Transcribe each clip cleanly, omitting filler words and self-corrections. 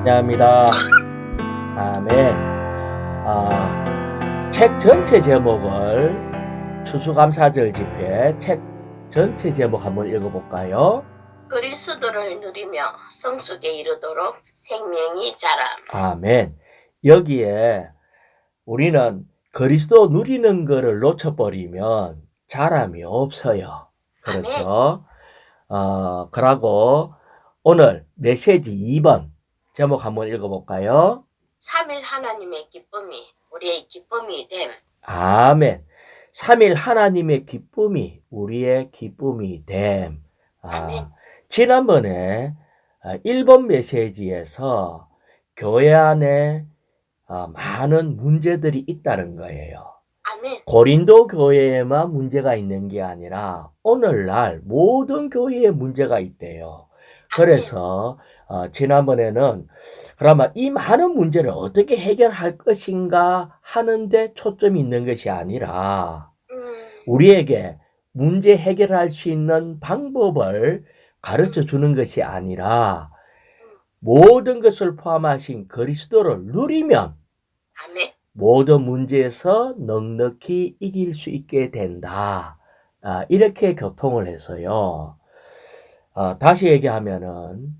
합니다. 아멘. 책 전체 제목을 추수감사절 집회 책 전체 제목 한번 읽어볼까요? 그리스도를 누리며 성숙에 이르도록 생명이 자람. 아멘. 여기에 우리는 그리스도 누리는 것을 놓쳐버리면 자람이 없어요. 그렇죠? 그러고 오늘 메시지 2번 제목 한번 읽어볼까요? 3일 하나님의 기쁨이 우리의 기쁨이 됨. 아멘. 3일 하나님의 기쁨이 우리의 기쁨이 됨. 아멘. 지난번에 1번 메시지에서 교회 안에 많은 문제들이 있다는 거예요. 아멘. 고린도 교회에만 문제가 있는 게 아니라 오늘날 모든 교회에 문제가 있대요. 그래서 지난번에는 그러면 이 많은 문제를 어떻게 해결할 것인가 하는데 초점이 있는 것이 아니라 우리에게 문제 해결할 수 있는 방법을 가르쳐 주는 것이 아니라 모든 것을 포함하신 그리스도를 누리면 아멘. 모든 문제에서 넉넉히 이길 수 있게 된다. 이렇게 교통을 해서요. 다시 얘기하면은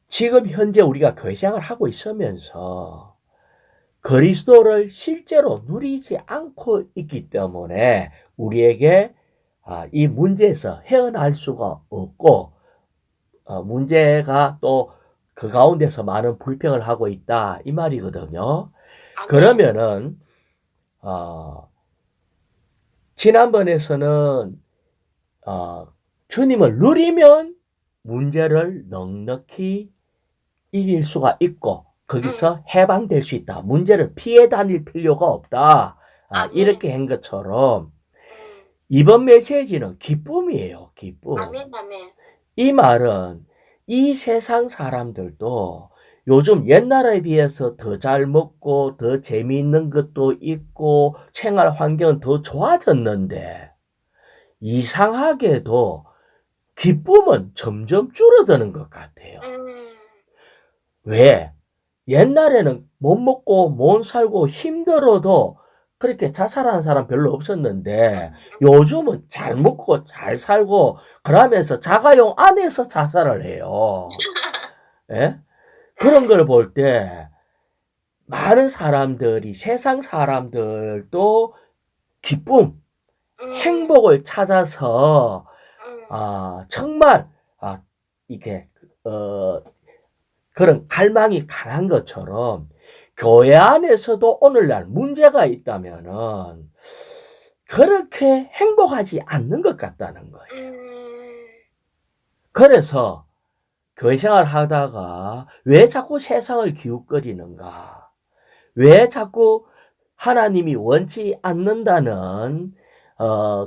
지금 현재 우리가 교회 생활을 하고 있으면서 그리스도를 실제로 누리지 않고 있기 때문에 우리에게 이 문제에서 헤어날 수가 없고 문제가 또 그 가운데서 많은 불평을 하고 있다 이 말이거든요. 아멘. 그러면은 지난번에서는 주님을 누리면 문제를 넉넉히 이길 수가 있고 거기서 해방될 수 있다. 문제를 피해 다닐 필요가 없다. 이렇게 한 것처럼 이번 메시지는 기쁨이에요. 기쁨. 아멘. 아멘. 이 말은 이 세상 사람들도 요즘 옛날에 비해서 더 잘 먹고 더 재미있는 것도 있고 생활 환경은 더 좋아졌는데 이상하게도 기쁨은 점점 줄어드는 것 같아요. 왜? 옛날에는 못 먹고 못 살고 힘들어도 그렇게 자살하는 사람 별로 없었는데 요즘은 잘 먹고 잘 살고 그러면서 자가용 안에서 자살을 해요. 예? 그런 걸 볼 때 많은 사람들이 세상 사람들도 기쁨, 행복을 찾아서 정말 이게 그런 갈망이 강한 것처럼 교회 안에서도 오늘날 문제가 있다면은 그렇게 행복하지 않는 것 같다는 거예요. 그래서 교회 생활 하다가 왜 자꾸 세상을 기웃거리는가? 왜 자꾸 하나님이 원치 않는다는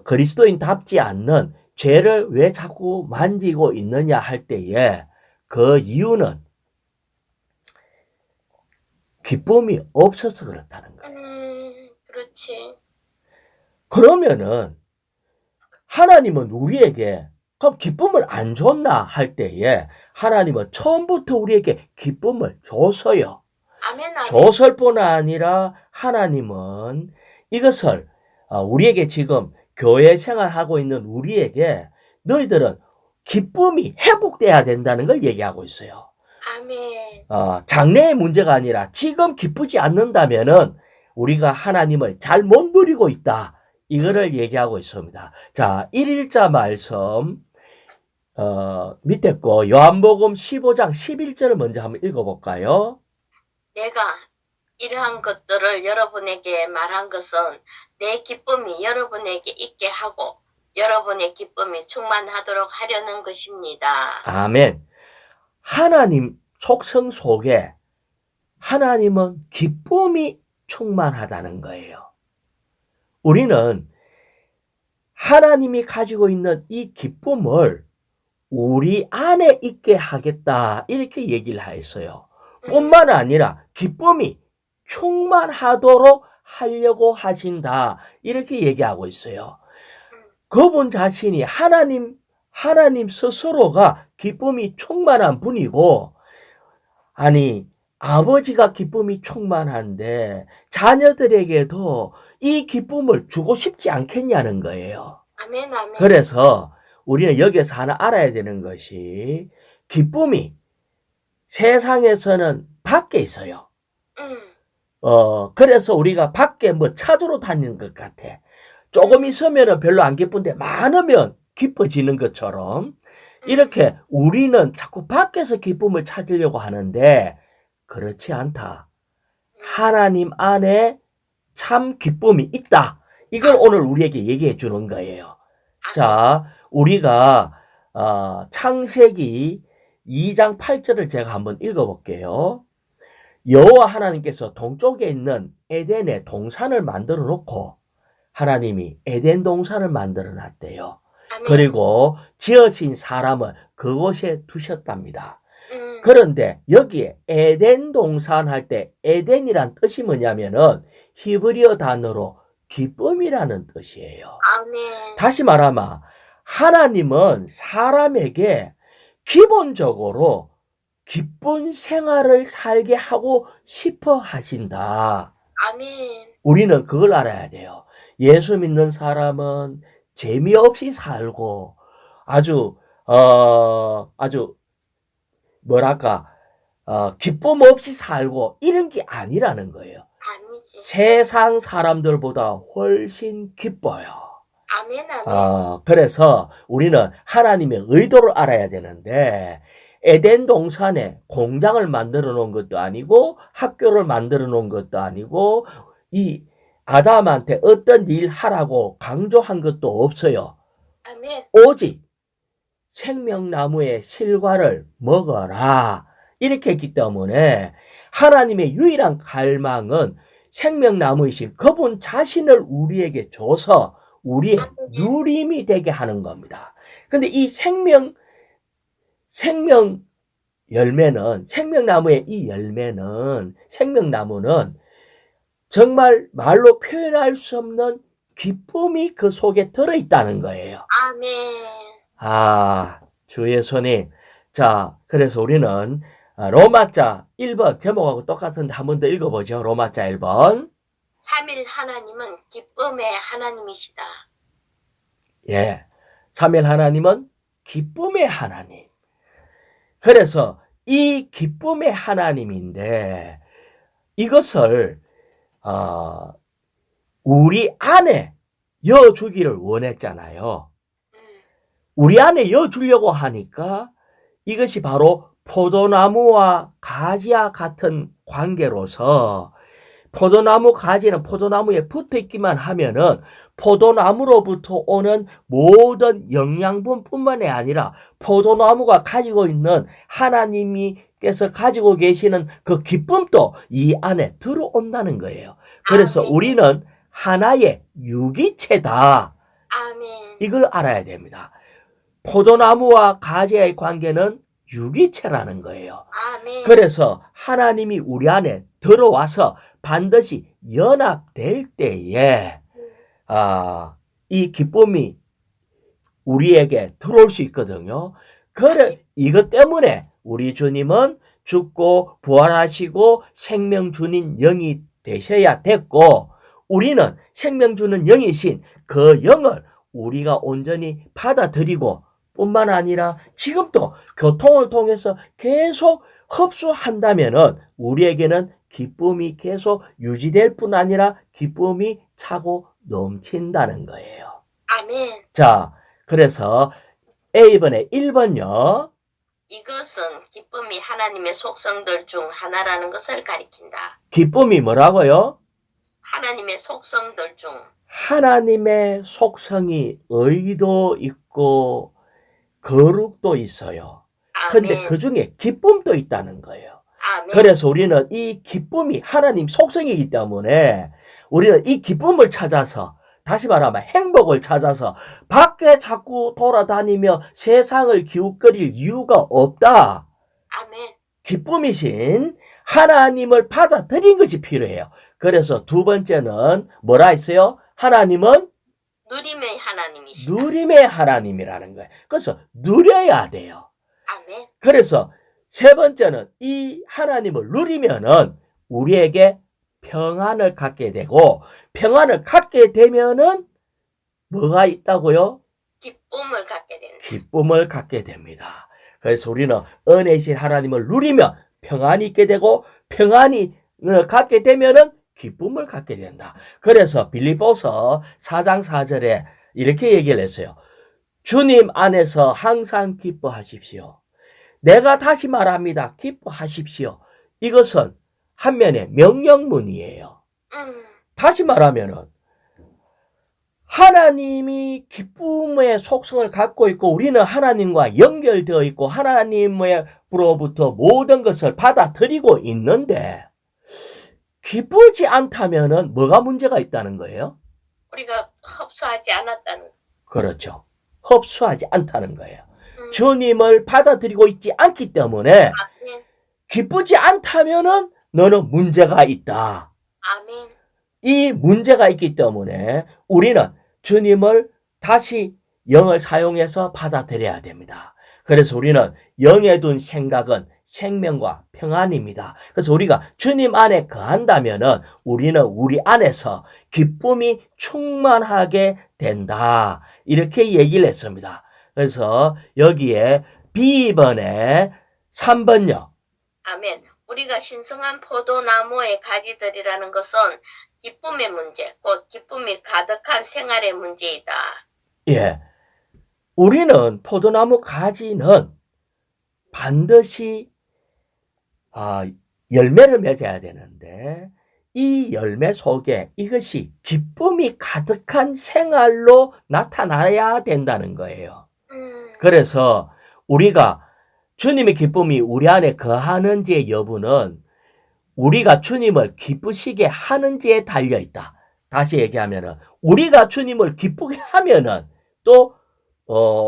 그리스도인답지 않는 죄를 왜 자꾸 만지고 있느냐 할 때에 그 이유는 기쁨이 없어서 그렇다는 거예요. 그렇지. 그러면은 하나님은 우리에게 그럼 기쁨을 안 줬나 할 때에 하나님은 처음부터 우리에게 기쁨을 줬어요. 아멘. 아멘. 줬을 뿐 아니라 하나님은 이것을 우리에게 지금 교회 생활하고 있는 우리에게 너희들은 기쁨이 회복돼야 된다는 걸 얘기하고 있어요. 아멘. 장래의 문제가 아니라 지금 기쁘지 않는다면은 우리가 하나님을 잘 못 누리고 있다. 이거를 얘기하고 있습니다. 자, 1일자 말씀 밑에 거 요한복음 15장 11절을 먼저 한번 읽어볼까요? 내가 이러한 것들을 여러분에게 말한 것은 내 기쁨이 여러분에게 있게 하고 여러분의 기쁨이 충만하도록 하려는 것입니다. 아멘. 하나님 속성 속에 하나님은 기쁨이 충만하다는 거예요. 우리는 하나님이 가지고 있는 이 기쁨을 우리 안에 있게 하겠다 이렇게 얘기를 했어요. 뿐만 아니라 기쁨이 충만하도록 하려고 하신다 이렇게 얘기하고 있어요. 그분 자신이 하나님 스스로가 기쁨이 충만한 분이고 아니, 아버지가 기쁨이 충만한데 자녀들에게도 이 기쁨을 주고 싶지 않겠냐는 거예요. 아멘, 아멘. 그래서 우리는 여기서 하나 알아야 되는 것이 기쁨이 세상에서는 밖에 있어요. 그래서 우리가 밖에 뭐 찾으러 다니는 것 같아. 조금 있으면 별로 안 기쁜데 많으면 기뻐지는 것처럼 이렇게 우리는 자꾸 밖에서 기쁨을 찾으려고 하는데 그렇지 않다. 하나님 안에 참 기쁨이 있다. 이걸 오늘 우리에게 얘기해 주는 거예요. 자, 우리가 창세기 2장 8절을 제가 한번 읽어볼게요. 여호와 하나님께서 동쪽에 있는 에덴에 동산을 만들어 놓고 하나님이 에덴 동산을 만들어 놨대요. 아멘. 그리고 지으신 사람을 그곳에 두셨답니다. 그런데 여기에 에덴 동산 할 때 에덴이란 뜻이 뭐냐면은 히브리어 단어로 기쁨이라는 뜻이에요. 아멘. 다시 말하면 하나님은 사람에게 기본적으로 기쁜 생활을 살게 하고 싶어 하신다. 아멘. 우리는 그걸 알아야 돼요. 예수 믿는 사람은 재미없이 살고 아주 뭐랄까 기쁨 없이 살고 이런 게 아니라는 거예요. 아니지. 세상 사람들보다 훨씬 기뻐요. 아멘, 아멘. 그래서 우리는 하나님의 의도를 알아야 되는데 에덴 동산에 공장을 만들어 놓은 것도 아니고 학교를 만들어 놓은 것도 아니고 이 아담한테 어떤 일 하라고 강조한 것도 없어요. 아멘. 오직 생명나무의 실과를 먹어라. 이렇게 했기 때문에 하나님의 유일한 갈망은 생명나무이신 그분 자신을 우리에게 줘서 우리의 누림이 되게 하는 겁니다. 근데 이 생명 열매는, 생명나무의 이 열매는, 생명나무는 정말 말로 표현할 수 없는 기쁨이 그 속에 들어있다는 거예요. 아멘. 주 예수님. 자, 그래서 우리는 로마자 1번 제목하고 똑같은데 한 번 더 읽어보죠. 로마자 1번. 삼일 하나님은 기쁨의 하나님이시다. 예. 삼일 하나님은 기쁨의 하나님. 그래서 이 기쁨의 하나님인데 이것을 우리 안에 여주기를 원했잖아요. 우리 안에 여주려고 하니까 이것이 바로 포도나무와 가지와 같은 관계로서 포도나무 가지는 포도나무에 붙어 있기만 하면은 포도나무로부터 오는 모든 영양분뿐만이 아니라 포도나무가 가지고 있는 하나님께서 가지고 계시는 그 기쁨도 이 안에 들어온다는 거예요. 그래서 아멘. 우리는 하나의 유기체다. 아멘. 이걸 알아야 됩니다. 포도나무와 가지의 관계는 유기체라는 거예요. 아멘. 그래서 하나님이 우리 안에 들어와서 반드시 연합될 때에 이 기쁨이 우리에게 들어올 수 있거든요. 그래 이것 때문에 우리 주님은 죽고 부활하시고 생명 주는 영이 되셔야 됐고 우리는 생명 주는 영이신 그 영을 우리가 온전히 받아들이고 뿐만 아니라 지금도 교통을 통해서 계속 흡수한다면은 우리에게는 기쁨이 계속 유지될 뿐 아니라 기쁨이 차고 넘친다는 거예요. 아멘. 자, 그래서 A번의 1번요. 이것은 기쁨이 하나님의 속성들 중 하나라는 것을 가리킨다. 기쁨이 뭐라고요? 하나님의 속성들 중. 하나님의 속성이 의도 있고 거룩도 있어요. 근데 아멘. 그 중에 기쁨도 있다는 거예요. 아멘. 그래서 우리는 이 기쁨이 하나님 속성이기 때문에 우리는 이 기쁨을 찾아서 다시 말하면 행복을 찾아서 밖에 자꾸 돌아다니며 세상을 기웃거릴 이유가 없다. 아멘. 기쁨이신 하나님을 받아들인 것이 필요해요. 그래서 두 번째는 뭐라 했어요? 하나님은 누림의 하나님이시다. 누림의 하나님이라는 거예요. 그래서 누려야 돼요. 아멘. 그래서 세 번째는 이 하나님을 누리면은 우리에게 평안을 갖게 되고, 평안을 갖게 되면은 뭐가 있다고요? 기쁨을 갖게 된다. 기쁨을 갖게 됩니다. 그래서 우리는 은혜이신 하나님을 누리면 평안이 있게 되고, 평안이 갖게 되면은 기쁨을 갖게 된다. 그래서 빌립보서 4장 4절에 이렇게 얘기를 했어요. 주님 안에서 항상 기뻐하십시오. 내가 다시 말합니다. 기뻐하십시오. 이것은 한면의 명령문이에요. 다시 말하면은 하나님이 기쁨의 속성을 갖고 있고, 우리는 하나님과 연결되어 있고 하나님으로부터 모든 것을 받아들이고 있는데, 기쁘지 않다면은 뭐가 문제가 있다는 거예요? 우리가 흡수하지 않았다는. 그렇죠. 흡수하지 않다는 거예요. 주님을 받아들이고 있지 않기 때문에 아멘. 기쁘지 않다면은 너는 문제가 있다. 아멘. 이 문제가 있기 때문에 우리는 주님을 다시 영을 사용해서 받아들여야 됩니다. 그래서 우리는 영에 둔 생각은 생명과 평안입니다. 그래서 우리가 주님 안에 거한다면은 우리는 우리 안에서 기쁨이 충만하게 된다. 이렇게 얘기를 했습니다. 그래서 여기에 B번에 3번요. 아멘. 우리가 신성한 포도나무의 가지들이라는 것은 기쁨의 문제, 곧 기쁨이 가득한 생활의 문제이다. 예. 우리는 포도나무 가지는 반드시 열매를 맺어야 되는데, 이 열매 속에 이것이 기쁨이 가득한 생활로 나타나야 된다는 거예요. 그래서 우리가 주님의 기쁨이 우리 안에 거하는지의 여부는 우리가 주님을 기쁘시게 하는지에 달려 있다. 다시 얘기하면은 우리가 주님을 기쁘게 하면은 또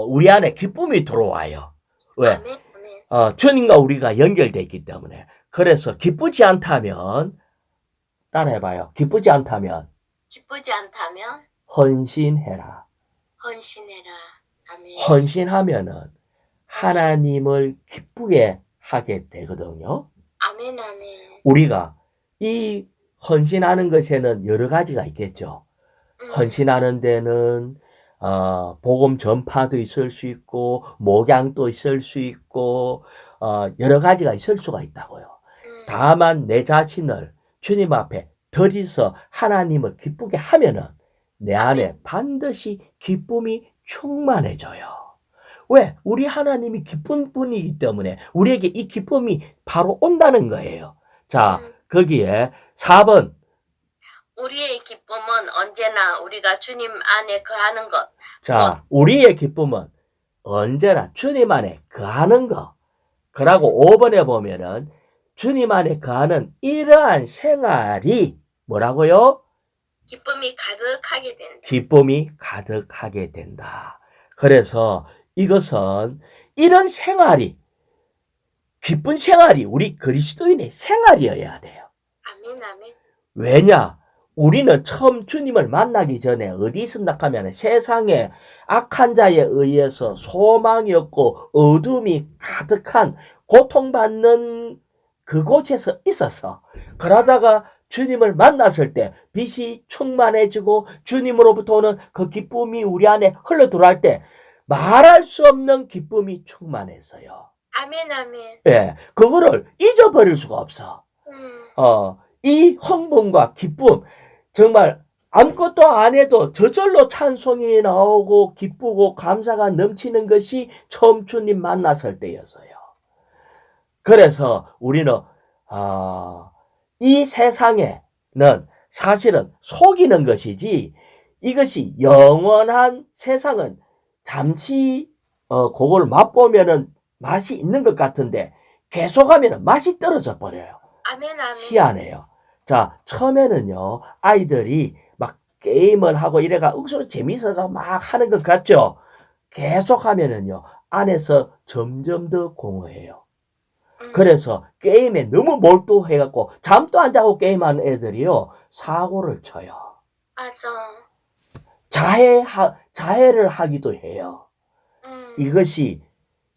우리 안에 기쁨이 들어와요. 왜? 주님과 우리가 연결되어 있기 때문에. 그래서 기쁘지 않다면, 따라해봐요. 기쁘지 않다면 헌신해라. 헌신해라. 아멘. 헌신하면은 하나님을 기쁘게 하게 되거든요. 아멘. 아멘. 우리가 이 헌신하는 것에는 여러 가지가 있겠죠. 헌신하는 데는 복음 전파도 있을 수 있고, 목양도 있을 수 있고, 여러 가지가 있을 수가 있다고요. 다만 내 자신을 주님 앞에 들이서 하나님을 기쁘게 하면은 내 안에 반드시 기쁨이 충만해져요. 왜? 우리 하나님이 기쁜 분이기 때문에 우리에게 이 기쁨이 바로 온다는 거예요. 자, 거기에 4번. 우리의 기쁨은 언제나 우리가 주님 안에 거하는 것. 자, 우리의 기쁨은 언제나 주님 안에 거하는 것. 그러고 5번에 보면은 주님 안에 거하는 이러한 생활이 뭐라고요? 기쁨이 가득하게 된다. 기쁨이 가득하게 된다. 그래서 이것은 이런 생활이, 기쁜 생활이 우리 그리스도인의 생활이어야 돼요. 아멘. 아멘. 왜냐? 우리는 처음 주님을 만나기 전에 어디 있었나 하면 세상에 악한 자에 의해서 소망이 없고 어둠이 가득한 고통받는 그곳에서 있어서, 그러다가 주님을 만났을 때 빛이 충만해지고 주님으로부터 오는 그 기쁨이 우리 안에 흘러 들어갈 때 말할 수 없는 기쁨이 충만했어요. 아멘. 아멘. 예, 그거를 잊어버릴 수가 없어. 이 흥분과 기쁨, 정말 아무것도 안 해도 저절로 찬송이 나오고 기쁘고 감사가 넘치는 것이 처음 주님 만났을 때였어요. 그래서 우리는 이 세상에는 사실은 속이는 것이지, 이것이 영원한 세상은 잠시 그걸 맛보면은 맛이 있는 것 같은데 계속하면은 맛이 떨어져 버려요. 아멘. 아멘. 희한해요. 자, 처음에는요, 아이들이 막 게임을 하고 이래가 억수로 재미있어가 막 하는 것 같죠? 계속 하면은요, 안에서 점점 더 공허해요. 그래서 게임에 너무 몰두해갖고 잠도 안 자고 게임하는 애들이요, 사고를 쳐요. 맞아. 자해를 하기도 해요. 이것이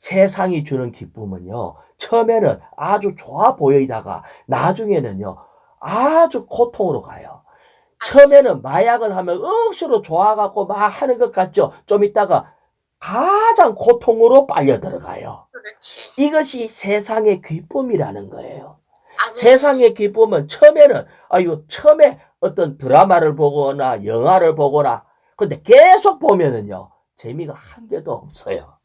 세상이 주는 기쁨은요, 처음에는 아주 좋아 보이다가 나중에는요, 아주 고통으로 가요. 처음에는 마약을 하면 억수로 좋아갖고 막 하는 것 같죠? 좀 있다가 가장 고통으로 빨려 들어가요. 그렇지. 이것이 세상의 기쁨이라는 거예요. 아멘. 세상의 기쁨은 처음에 어떤 드라마를 보거나 영화를 보거나, 근데 계속 보면은요, 재미가 한 개도 없어요.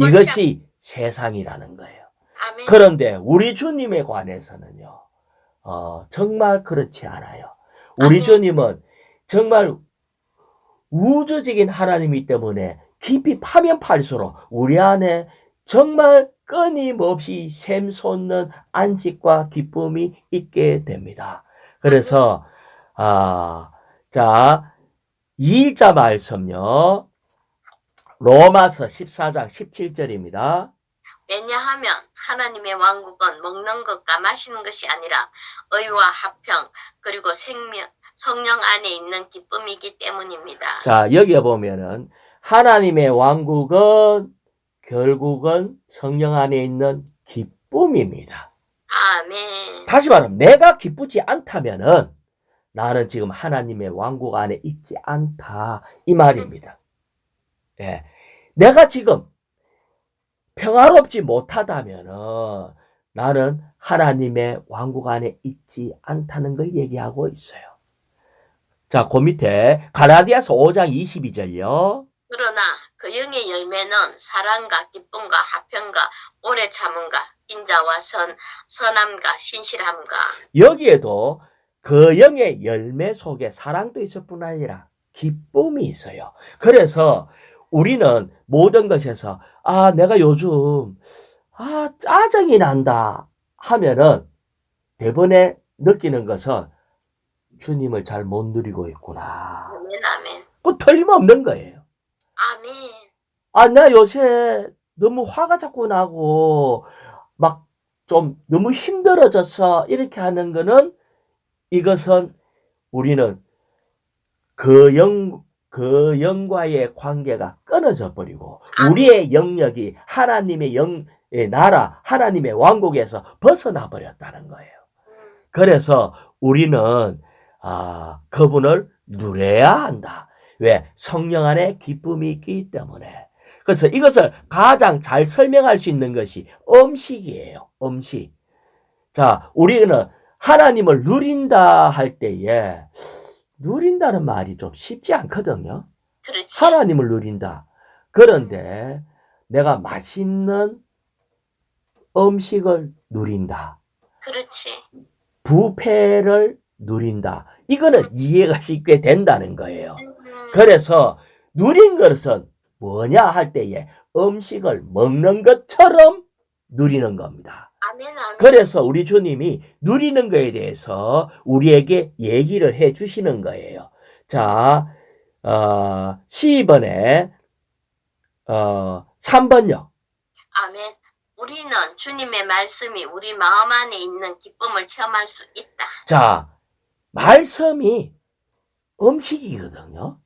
이것이 세상이라는 거예요. 아멘. 그런데 우리 주님에 관해서는요, 정말 그렇지 않아요. 우리 아멘. 주님은 정말 우주적인 하나님이기 때문에 깊이 파면 팔수록 우리 안에 정말 끊임없이 샘솟는 안식과 기쁨이 있게 됩니다. 그래서 자, 2자 말씀요. 로마서 14장 17절입니다. 왜냐하면 하나님의 왕국은 먹는 것과 마시는 것이 아니라 의와 화평 그리고 성령 안에 있는 기쁨이기 때문입니다. 자, 여기에 보면은 하나님의 왕국은 결국은 성령 안에 있는 기쁨입니다. 아멘. 다시 말하면 내가 기쁘지 않다면은 나는 지금 하나님의 왕국 안에 있지 않다 이 말입니다. 예. 내가 지금 평화롭지 못하다면은 나는 하나님의 왕국 안에 있지 않다는 걸 얘기하고 있어요. 자, 그 밑에 갈라디아서 5장 22절요. 그러나 그 영의 열매는 사랑과 기쁨과 화평과 오래 참음과 인자와 선함과 신실함과. 여기에도 그 영의 열매 속에 사랑도 있을 뿐 아니라 기쁨이 있어요. 그래서 우리는 모든 것에서 내가 요즘 짜증이 난다 하면은 대번에 느끼는 것은 주님을 잘 못 누리고 있구나. 아멘, 아멘. 그 틀림없는 거예요. 아멘. 나 요새 너무 화가 자꾸 나고 막 좀 너무 힘들어져서 이렇게 하는 거는 이것은 우리는 그 영과의 관계가 끊어져 버리고 우리의 영역이 하나님의 나라, 하나님의 왕국에서 벗어나 버렸다는 거예요. 그래서 우리는 그분을 누려야 한다. 왜? 성령 안에 기쁨이 있기 때문에. 그래서 이것을 가장 잘 설명할 수 있는 것이 음식이에요. 음식. 자, 우리는 하나님을 누린다 할 때에 누린다는 말이 좀 쉽지 않거든요. 그렇지. 하나님을 누린다. 그런데 내가 맛있는 음식을 누린다. 그렇지. 부패를 누린다. 이거는 이해가 쉽게 된다는 거예요. 그래서 누린 것은 뭐냐 할 때에 음식을 먹는 것처럼 누리는 겁니다. 아멘, 아멘. 그래서 우리 주님이 누리는 것에 대해서 우리에게 얘기를 해 주시는 거예요. 자, 12번에 3번요. 아멘. 우리는 주님의 말씀이 우리 마음 안에 있는 기쁨을 체험할 수 있다. 자, 말씀이 음식이거든요.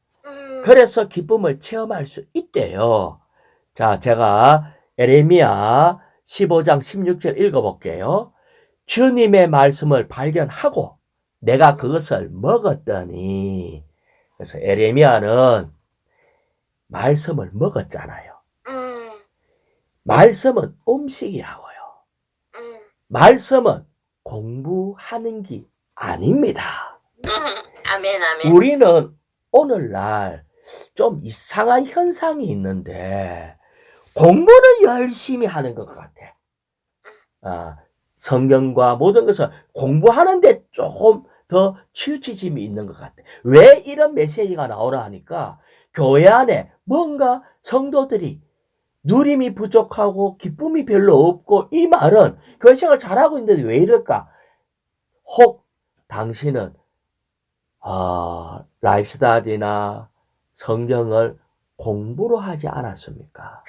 그래서 기쁨을 체험할 수 있대요. 자, 제가 에레미야 15장 16절 읽어볼게요. 주님의 말씀을 발견하고 내가 그것을 먹었더니, 그래서 에레미야는 말씀을 먹었잖아요. 말씀은 음식이라고요. 말씀은 공부하는 게 아닙니다. 아멘, 아멘. 우리는 오늘날 좀 이상한 현상이 있는데 공부는 열심히 하는 것 같아. 성경과 모든 것을 공부하는데 조금 더 치우치심이 있는 것 같아. 왜 이런 메시지가 나오나 하니까 교회 안에 뭔가 성도들이 누림이 부족하고 기쁨이 별로 없고 이 말은 교회 생활 잘하고 있는데 왜 이럴까? 혹 당신은 라이프스타디나 성경을 공부로 하지 않았습니까?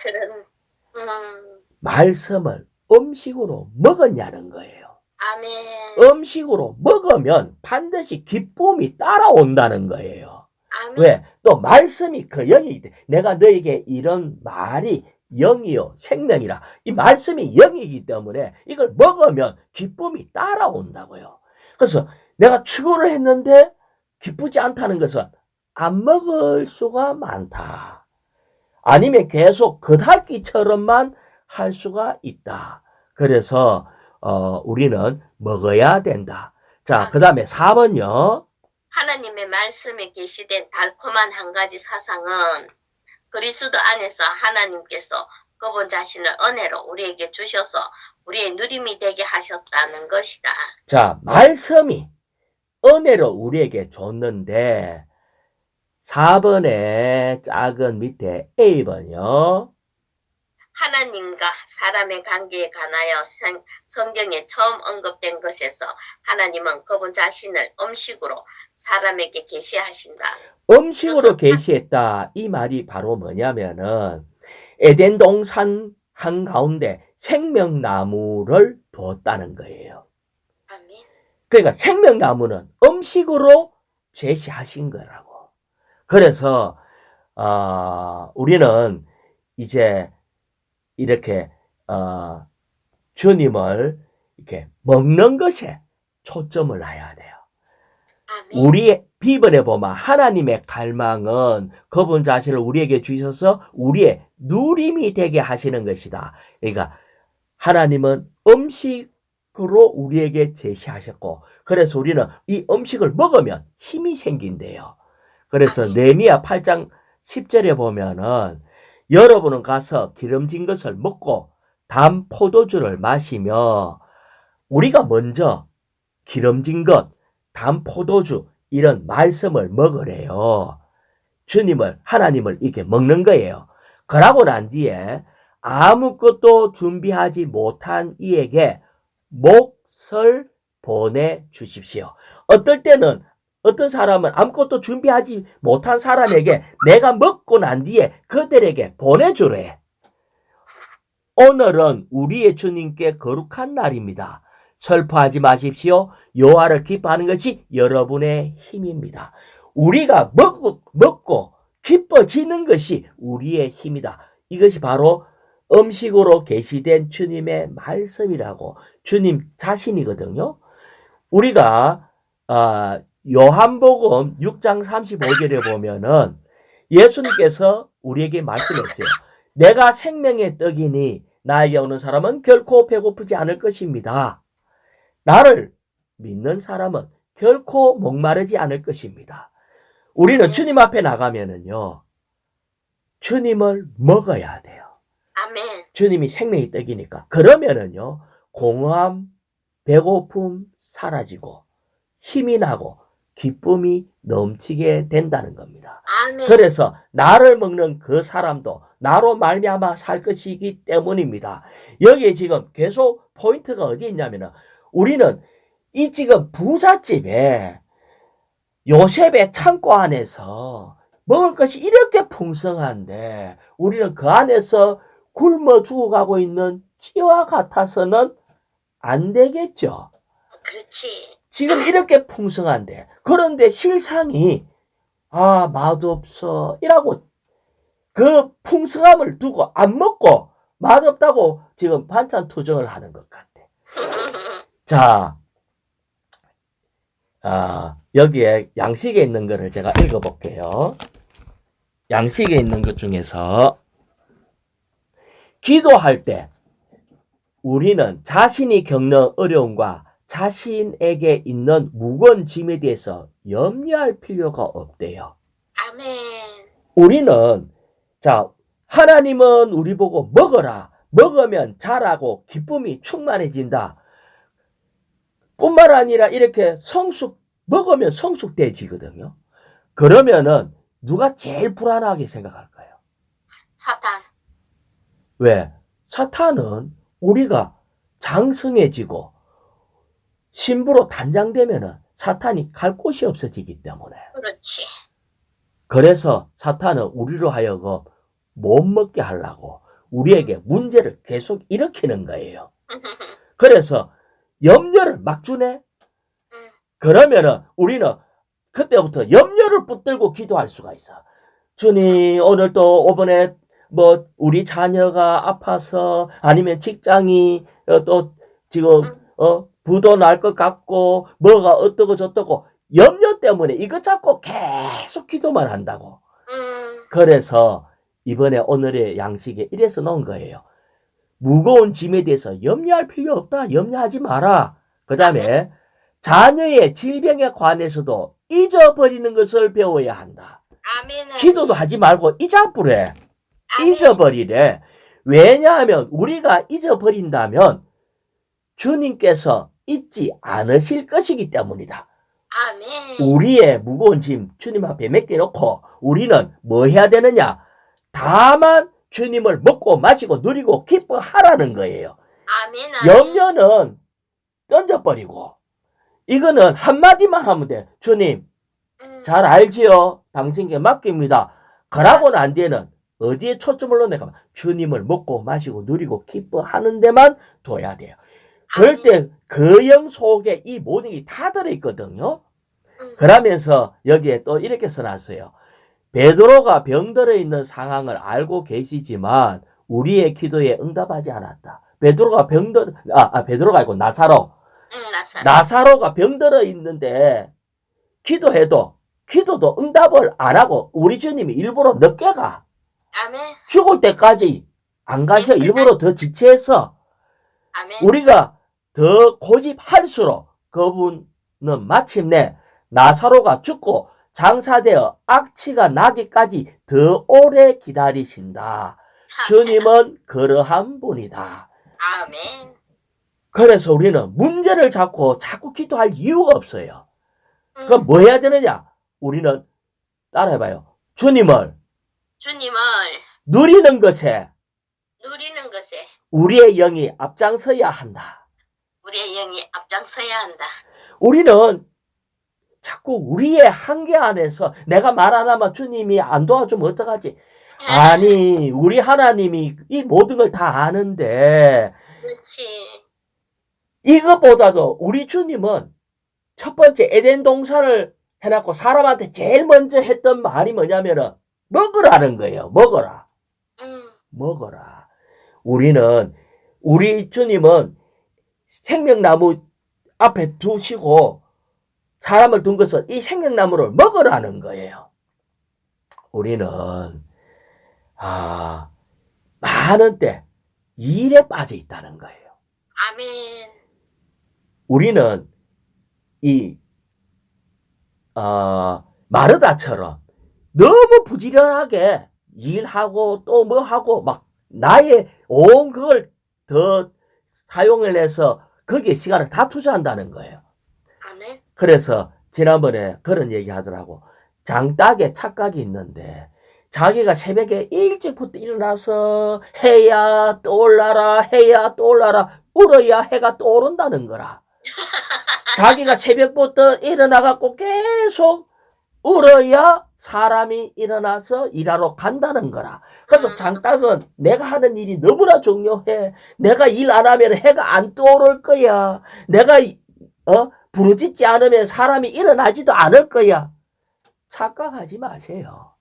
말씀을 음식으로 먹었냐는 거예요. 아멘. 음식으로 먹으면 반드시 기쁨이 따라온다는 거예요. 아멘. 왜? 또 말씀이 그 영이 내가 너에게 이런 말이 영이요 생명이라. 이 말씀이 영이기 때문에 이걸 먹으면 기쁨이 따라온다고요. 그래서 내가 추구를 했는데 기쁘지 않다는 것은 안 먹을 수가 많다. 아니면 계속 겉핥기처럼만 할 수가 있다. 그래서 우리는 먹어야 된다. 자, 그 다음에 4번요. 하나님의 말씀에 계시된 달콤한 한 가지 사상은 그리스도 안에서 하나님께서 그분 자신을 은혜로 우리에게 주셔서 우리의 누림이 되게 하셨다는 것이다. 자, 말씀이 은혜로 우리에게 줬는데 4번의 작은 밑에 A번요. 하나님과 사람의 관계에 관하여 성경에 처음 언급된 것에서 하나님은 그분 자신을 음식으로 사람에게 계시하신다. 음식으로 계시했다. 이 말이 바로 뭐냐면은 에덴 동산 한가운데 생명나무를 두었다는 거예요. 아멘. 그러니까 생명나무는 음식으로 제시하신 거라고. 그래서 우리는 이제 이렇게 주님을 이렇게 먹는 것에 초점을 놔야 돼요. 아멘. 우리 비번에 보면 하나님의 갈망은 그분 자신을 우리에게 주셔서 우리의 누림이 되게 하시는 것이다. 그러니까 하나님은 음식으로 우리에게 제시하셨고, 그래서 우리는 이 음식을 먹으면 힘이 생긴대요. 그래서 느헤미야 8장 10절에 보면은 여러분은 가서 기름진 것을 먹고 단 포도주를 마시며, 우리가 먼저 기름진 것, 단 포도주 이런 말씀을 먹으래요. 주님을, 하나님을 이렇게 먹는 거예요. 그러고 난 뒤에 아무것도 준비하지 못한 이에게 몫을 보내주십시오. 어떨 때는 어떤 사람은 아무것도 준비하지 못한 사람에게 내가 먹고 난 뒤에 그들에게 보내주래. 오늘은 우리의 주님께 거룩한 날입니다. 슬퍼하지 마십시오. 여호와를 기뻐하는 것이 여러분의 힘입니다. 우리가 먹고 기뻐지는 것이 우리의 힘이다. 이것이 바로 음식으로 계시된 주님의 말씀이라고, 주님 자신이거든요. 우리가 요한복음 6장 35절에 보면은 예수님께서 우리에게 말씀했어요. 내가 생명의 떡이니 나에게 오는 사람은 결코 배고프지 않을 것입니다. 나를 믿는 사람은 결코 목마르지 않을 것입니다. 우리는 주님 앞에 나가면은요, 주님을 먹어야 돼요. 아멘. 주님이 생명의 떡이니까. 그러면은요, 공허함, 배고픔 사라지고 힘이 나고 기쁨이 넘치게 된다는 겁니다. 아멘. 그래서 나를 먹는 그 사람도 나로 말미암아 살 것이기 때문입니다. 여기에 지금 계속 포인트가 어디 있냐면은, 우리는 이 지금 부잣집에 요셉의 창고 안에서 먹을 것이 이렇게 풍성한데 우리는 그 안에서 굶어 죽어가고 있는 찌와 같아서는 안 되겠죠. 그렇지. 지금 이렇게 풍성한데, 그런데 실상이 맛없어 이라고 그 풍성함을 두고 안 먹고 맛없다고 지금 반찬 투정을 하는 것 같아. 자, 여기에 양식에 있는 거를 제가 읽어볼게요. 양식에 있는 것 중에서 기도할 때 우리는 자신이 겪는 어려움과 자신에게 있는 무거운 짐에 대해서 염려할 필요가 없대요. 아멘. 우리는, 하나님은 우리 보고 먹어라. 먹으면 자라고 기쁨이 충만해진다. 뿐만 아니라 이렇게 먹으면 성숙돼지거든요. 그러면은 누가 제일 불안하게 생각할까요? 사탄. 왜? 사탄은 우리가 장성해지고 신부로 단장되면은 사탄이 갈 곳이 없어지기 때문에. 그렇지. 그래서 사탄은 우리로 하여금 못 먹게 하려고 우리에게 문제를 계속 일으키는 거예요. 그래서 염려를 막 주네. 그러면은 우리는 그때부터 염려를 붙들고 기도할 수가 있어. 주님, 오늘 또 이번에 뭐 우리 자녀가 아파서 아니면 직장이 또 지금 부도 날 것 같고 뭐가 어떠고 저떠고 염려 때문에 이거 잡고 계속 기도만 한다고. 그래서 이번에 오늘의 양식에 이래서 놓은 거예요. 무거운 짐에 대해서 염려할 필요 없다. 염려하지 마라. 그 다음에 자녀의 질병에 관해서도 잊어버리는 것을 배워야 한다. 아멘. 기도도 하지 말고 잊어버려. 아멘. 잊어버리래. 왜냐하면 우리가 잊어버린다면 주님께서 잊지 않으실 것이기 때문이다. 아멘. 우리의 무거운 짐 주님 앞에 맡겨놓고 우리는 뭐 해야 되느냐? 다만 주님을 먹고 마시고 누리고 기뻐하라는 거예요. 아멘. 염려는 던져버리고 이거는 한마디만 하면 돼. 주님 잘 알지요? 당신께 맡깁니다. 그러고 난 뒤에는 어디에 초점을 놓는가? 주님을 먹고 마시고 누리고 기뻐하는 데만 둬야 돼요. 그럴 때 그 영 속에 이 모든 게 다 들어있거든요. 그러면서 여기에 또 이렇게 써놨어요. 베드로가 병들어 있는 상황을 알고 계시지만 우리의 기도에 응답하지 않았다. 베드로가 베드로가 아니고 나사로. 나사로가 병들어 있는데 기도도 응답을 안 하고 우리 주님이 일부러 늦게 가. 아멘. 죽을 때까지 안 가셔. 일부러 더 지체해서. 아멘. 우리가 더 고집할수록 그분은 마침내 나사로가 죽고 장사되어 악취가 나기까지 더 오래 기다리신다. 주님은 그러한 분이다. 아멘. 그래서 우리는 문제를 자꾸 기도할 이유가 없어요. 그럼 뭐 해야 되느냐? 우리는 따라해봐요. 주님을 누리는 것에 우리의 영이 앞장서야 한다. 우리의 영이 앞장서야 한다. 우리는 자꾸 우리의 한계 안에서 내가 말 안 하면 주님이 안 도와주면 어떡하지? 아니, 우리 하나님이 이 모든 걸 다 아는데. 그렇지. 이것보다도 우리 주님은 첫 번째 에덴 동산을 해놨고 사람한테 제일 먼저 했던 말이 뭐냐면은 먹으라는 거예요. 먹어라. 먹어라. 우리 주님은 생명나무 앞에 두시고 사람을 둔 것은 이 생명나무를 먹으라는 거예요. 우리는 많은 때 일에 빠져 있다는 거예요. 아멘. 우리는 마르다처럼 너무 부지런하게 일하고 또 뭐 하고 막 나의 온 그걸 더 사용을 해서 거기에 시간을 다 투자한다는 거예요. 아멘. 그래서 지난번에 그런 얘기 하더라고. 장닭에 착각이 있는데 자기가 새벽에 일찍부터 일어나서 해야 떠올라라 울어야 해가 떠오른다는 거라. 자기가 새벽부터 일어나갖고 계속 울어야 사람이 일어나서 일하러 간다는 거라. 그래서 장닭은 내가 하는 일이 너무나 중요해. 내가 일 안 하면 해가 안 떠오를 거야. 내가 부르짖지 않으면 사람이 일어나지도 않을 거야. 착각하지 마세요.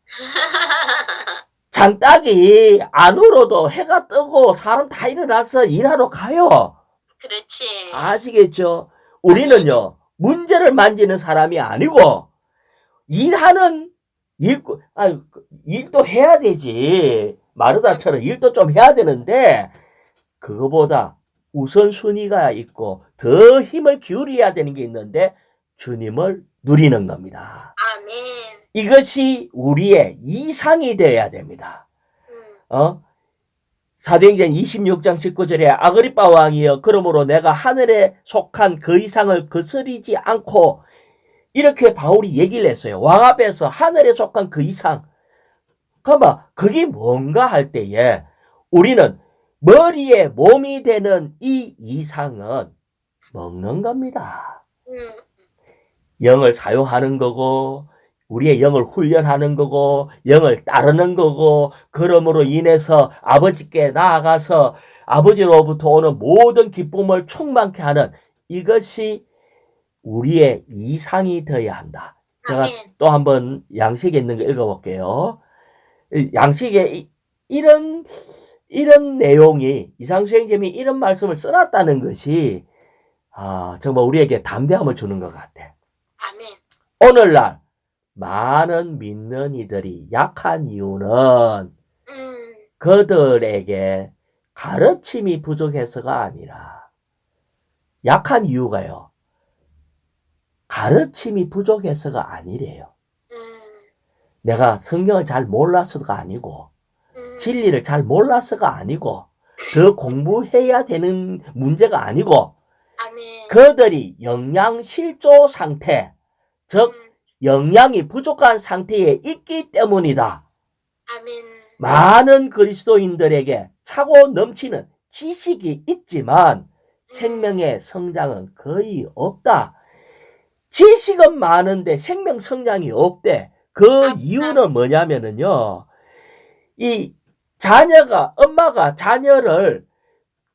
장닭이 안 울어도 해가 뜨고 사람 다 일어나서 일하러 가요. 그렇지. 아시겠죠? 우리는요, 문제를 만지는 사람이 아니고, 일도 해야 되지. 마르다처럼 일도 좀 해야 되는데, 그거보다 우선순위가 있고, 더 힘을 기울여야 되는 게 있는데, 주님을 누리는 겁니다. 아멘. 이것이 우리의 이상이 되어야 됩니다. 사도행전 26장 19절에 아그리빠 왕이여 그러므로 내가 하늘에 속한 그 이상을 거스리지 않고 이렇게 바울이 얘기를 했어요. 왕 앞에서 하늘에 속한 그 이상. 그러면 그게 뭔가 할 때에 우리는 머리에 몸이 되는 이 이상은 먹는 겁니다. 영을 사용하는 거고 우리의 영을 훈련하는 거고 영을 따르는 거고 그러므로 인해서 아버지께 나아가서 아버지로부터 오는 모든 기쁨을 충만케 하는 이것이 우리의 이상이 되어야 한다. 제가 또 한번 양식에 있는 거 읽어볼게요. 양식에 이런 내용이 이상수행님이 이런 말씀을 써놨다는 것이 정말 우리에게 담대함을 주는 것 같아. 아멘. 오늘날 많은 믿는 이들이 약한 이유는 그들에게 가르침이 부족해서가 아니라 약한 이유가요. 가르침이 부족해서가 아니래요. 내가 성경을 잘 몰라서가 아니고 진리를 잘 몰라서가 아니고 더 공부해야 되는 문제가 아니고 아멘. 그들이 영양실조 상태, 즉 영양이 부족한 상태에 있기 때문이다. 아멘. 많은 그리스도인들에게 차고 넘치는 지식이 있지만 생명의 성장은 거의 없다. 지식은 많은데 생명 성장이 없대. 그 이유는 뭐냐면은요. 이 엄마가 자녀를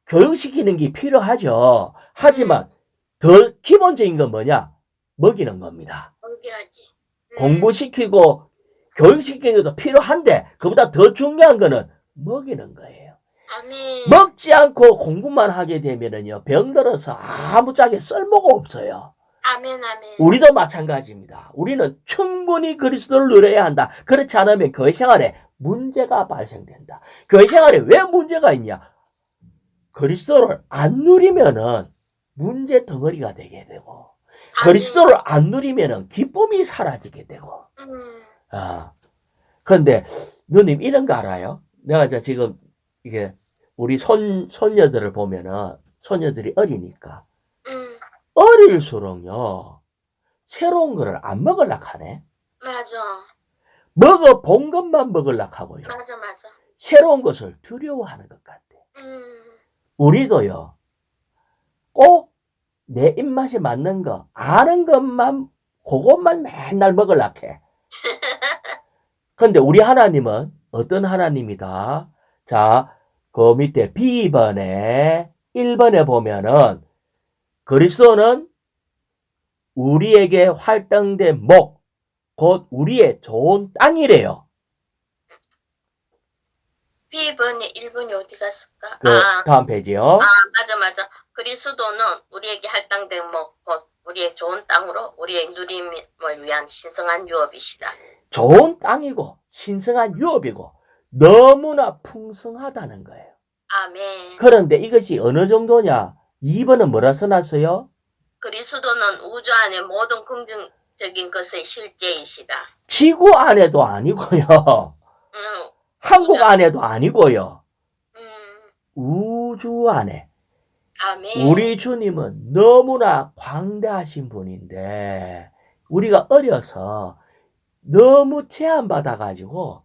교육시키는 게 필요하죠. 하지만 더 기본적인 건 뭐냐? 먹이는 겁니다. 먹여야지. 공부시키고 교육시키는 것도 필요한데 그보다 더 중요한 거는 먹이는 거예요. 아멘. 먹지 않고 공부만 하게 되면은요. 병들어서 아무짝에 쓸모가 없어요. 아멘. 아멘. 우리도 마찬가지입니다. 우리는 충분히 그리스도를 누려야 한다. 그렇지 않으면 교회 생활에 문제가 발생된다. 교회 생활에 왜 문제가 있냐? 그리스도를 안 누리면은 문제 덩어리가 되게 되고 그리스도를 안 누리면은 기쁨이 사라지게 되고. 그런데 누님 이런 거 알아요? 내가 지금 이게 우리 손녀들을 보면은 손녀들이 어리니까 어릴수록요 새로운 거를 안 먹으려고 하네. 맞아. 먹어본 것만 먹으려고 하고요. 맞아. 새로운 것을 두려워하는 것 같아. 우리도요 꼭 내 입맛에 맞는 거 아는 것만 그것만 맨날 먹으려고 해. 근데 우리 하나님은 어떤 하나님이다? 자, 그 밑에 B번에 1번에 보면은 그리스도는 우리에게 활동된 목, 곧 우리의 좋은 땅이래요. B번에 1번이 어디 갔을까? 다음 페이지요. 맞아. 그리스도는 우리에게 할당된 목, 곧 우리의 좋은 땅으로 우리의 누림을 위한 신성한 유업이시다. 좋은 땅이고 신성한 유업이고 너무나 풍성하다는 거예요. 아멘. 그런데 이것이 어느 정도냐? 2번은 뭐라 써놨어요? 그리스도는 우주 안의 모든 긍정적인 것의 실제이시다. 지구 안에도 아니고요. 한국 안에도 아니고요. 우주 안에. 아멘. 우리 주님은 너무나 광대하신 분인데 우리가 어려서 너무 제한받아가지고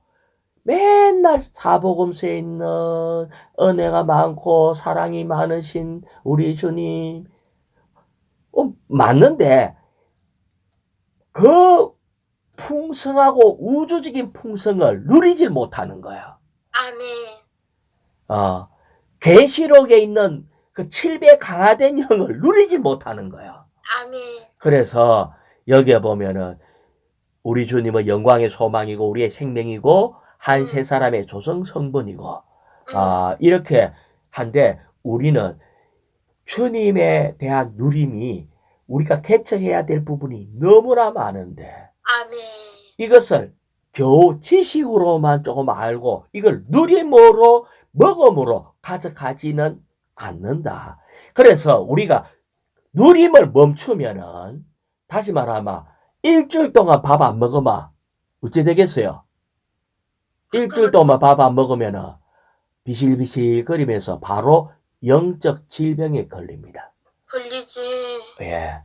맨날 사복음서에 있는 은혜가 많고 사랑이 많으신 우리 주님 맞는데 그 풍성하고 우주적인 풍성을 누리질 못하는 거예요. 아멘. 계시록에 있는 그 7배 강화된 영을 누리질 못하는 거예요. 아멘. 그래서 여기에 보면은 우리 주님은 영광의 소망이고 우리의 생명이고 한 세 사람의 조성 성분이고 이렇게 한데 우리는 주님에 대한 누림이 우리가 개척해야 될 부분이 너무나 많은데 아멘. 이것을 겨우 지식으로만 조금 알고 이걸 누림으로 먹음으로 가져가지는 않는다. 그래서 우리가 누림을 멈추면은 다시 말하면 일주일 동안 밥 안 먹으면 어찌 되겠어요? 일주일 동안 밥 안 먹으면은 비실비실거리면서 바로 영적 질병에 걸립니다. 걸리지. 예.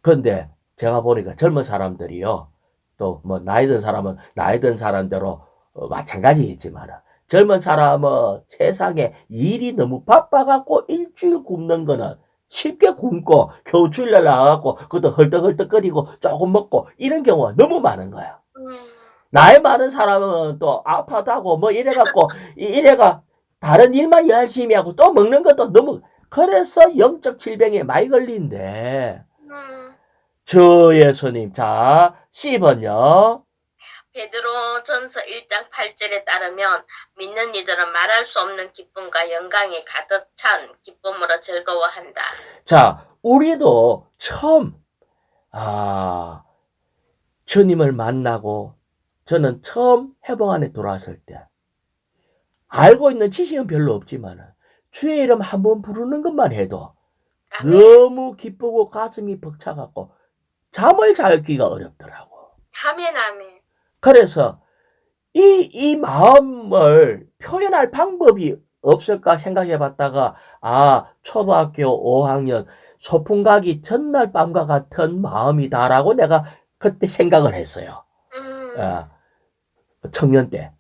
그런데 제가 보니까 젊은 사람들이요. 또 뭐 나이 든 사람은 나이 든 사람대로 마찬가지겠지만 젊은 사람은 세상에 일이 너무 바빠갖고 일주일 굶는 거는 쉽게 굶고 겨우 주일날 나가갖고 그것도 헐떡헐떡거리고 조금 먹고 이런 경우가 너무 많은 거예요. 나이 많은 사람은 또 아파도 하고 뭐 이래갖고 이래가 다른 일만 열심히 하고 또 먹는 것도 너무 그래서 영적 질병에 많이 걸린대. 주 예수님 자 C번요. 베드로전서 1장 8절에 따르면 믿는 이들은 말할 수 없는 기쁨과 영광이 가득 찬 기쁨으로 즐거워한다. 자, 우리도 처음, 주님을 만나고 저는 처음 회복 안에 들어왔을 때 알고 있는 지식은 별로 없지만 주의 이름 한번 부르는 것만 해도 아멘. 너무 기쁘고 가슴이 벅차갖고 잠을 자기가 어렵더라고. 아멘, 아멘. 그래서 이 마음을 표현할 방법이 없을까 생각해 봤다가, 초등학교 5학년 소풍 가기 전날 밤과 같은 마음이다라고 내가 그때 생각을 했어요. 청년 때.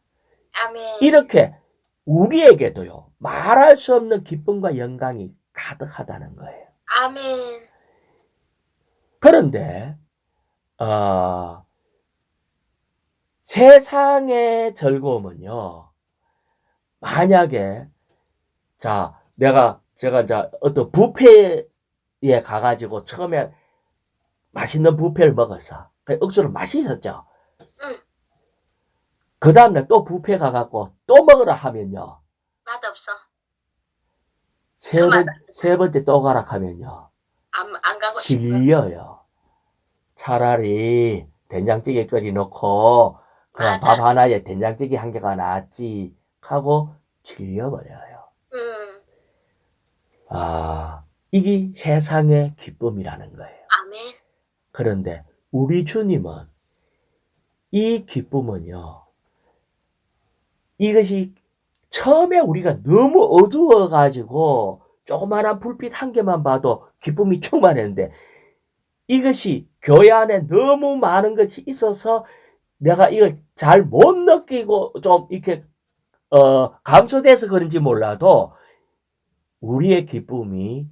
아멘. 이렇게 우리에게도요, 말할 수 없는 기쁨과 영광이 가득하다는 거예요. 아멘. 그런데, 세상의 즐거움은요, 만약에, 제가 어떤 뷔페에 가가지고 처음에 맛있는 뷔페를 먹었어. 억수로 맛있었죠. 응. 그 다음날 또 뷔페 가갖고 또 먹으라 하면요, 맛없어. 세 번째 또 가라 하면요, 안 가고 싶어. 질려요. 차라리 된장찌개 끓여놓고 그냥 맞아. 밥 하나에 된장찌개 한 개가 낫지 하고 질려버려요. 이게 세상의 기쁨이라는 거예요. 아멘. 그런데 우리 주님은 이 기쁨은요, 이것이 처음에 우리가 너무 어두워가지고 조그마한 불빛 한 개만 봐도 기쁨이 충만했는데, 이것이 교회 안에 너무 많은 것이 있어서 내가 이걸 잘 못 느끼고 좀 이렇게 감소돼서 그런지 몰라도, 우리의 기쁨이,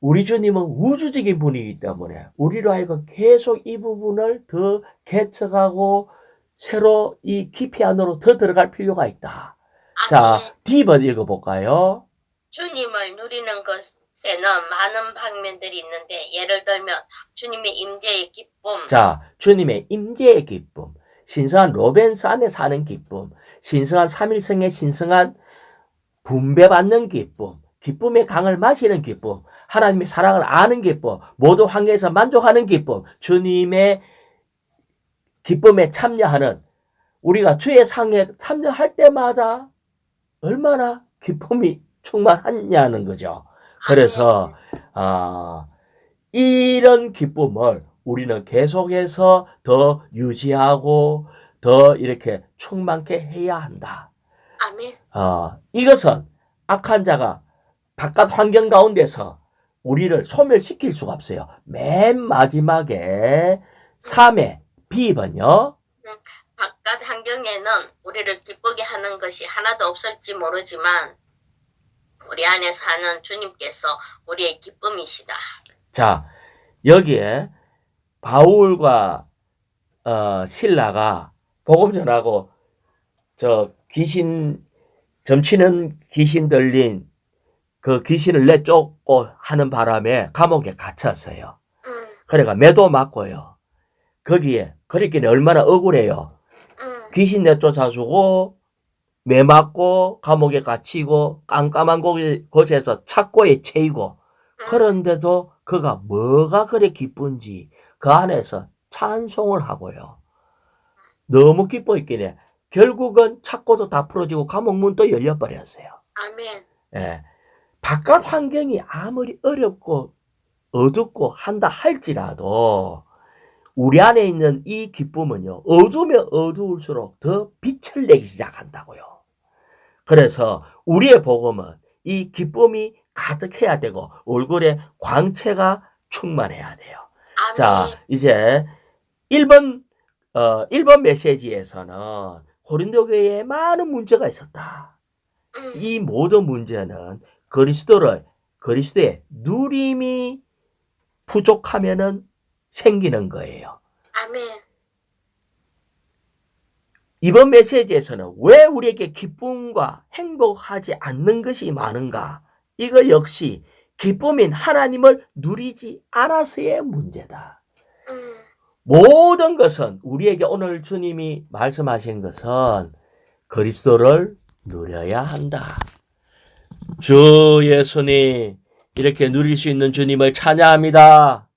우리 주님은 우주적인 분이기 때문에 우리로 하여금 계속 이 부분을 더 개척하고 새로 이 깊이 안으로 더 들어갈 필요가 있다. 자, 아멘. D번 읽어볼까요? 주님을 누리는 것에는 많은 방면들이 있는데, 예를 들면 주님의 임재의 기쁨. 자, 주님의 임재의 기쁨, 신성한 로벤스 안에 사는 기쁨, 신성한 삼일성의 신성한 분배받는 기쁨, 기쁨의 강을 마시는 기쁨, 하나님의 사랑을 아는 기쁨, 모든 환경에서 만족하는 기쁨, 주님의 기쁨에 참여하는, 우리가 주의 상에 참여할 때마다 얼마나 기쁨이 충만하냐는 거죠. 그래서 이런 기쁨을 우리는 계속해서 더 유지하고 더 이렇게 충만케 해야 한다. 아멘. 이것은 악한 자가 바깥 환경 가운데서 우리를 소멸시킬 수가 없어요. 맨 마지막에 3의 B번요. 바깥 환경에는 우리를 기쁘게 하는 것이 하나도 없을지 모르지만 우리 안에 사는 주님께서 우리의 기쁨이시다. 자, 여기에 바울과 실라가 복음 전하고 점치는 귀신 들린 그 귀신을 내쫓고 하는 바람에 감옥에 갇혔어요. 그러니까 매도 맞고요. 거기에 그렇기는 얼마나 억울해요. 귀신 내쫓아주고 매 맞고 감옥에 갇히고 깜깜한 곳에서 착고에 채이고, 그런데도 그가 뭐가 그래 기쁜지 그 안에서 찬송을 하고요. 너무 기뻐했기에 결국은 착고도 다 풀어지고 감옥 문도 열려버렸어요. 아멘. 예. 바깥 환경이 아무리 어렵고 어둡고 한다 할지라도 우리 안에 있는 이 기쁨은요, 어두우면 어두울수록 더 빛을 내기 시작한다고요. 그래서 우리의 복음은 이 기쁨이 가득해야 되고 얼굴에 광채가 충만해야 돼요. 아멘. 자, 이제 1번 메시지에서는 고린도 교회에 많은 문제가 있었다. 이 모든 문제는 그리스도의 누림이 부족하면은 생기는 거예요. 아멘. 이번 메시지에서는 왜 우리에게 기쁨과 행복하지 않는 것이 많은가? 이거 역시 기쁨인 하나님을 누리지 않아서의 문제다. 모든 것은 우리에게 오늘 주님이 말씀하신 것은 그리스도를 누려야 한다. 주 예수님, 이렇게 누릴 수 있는 주님을 찬양합니다.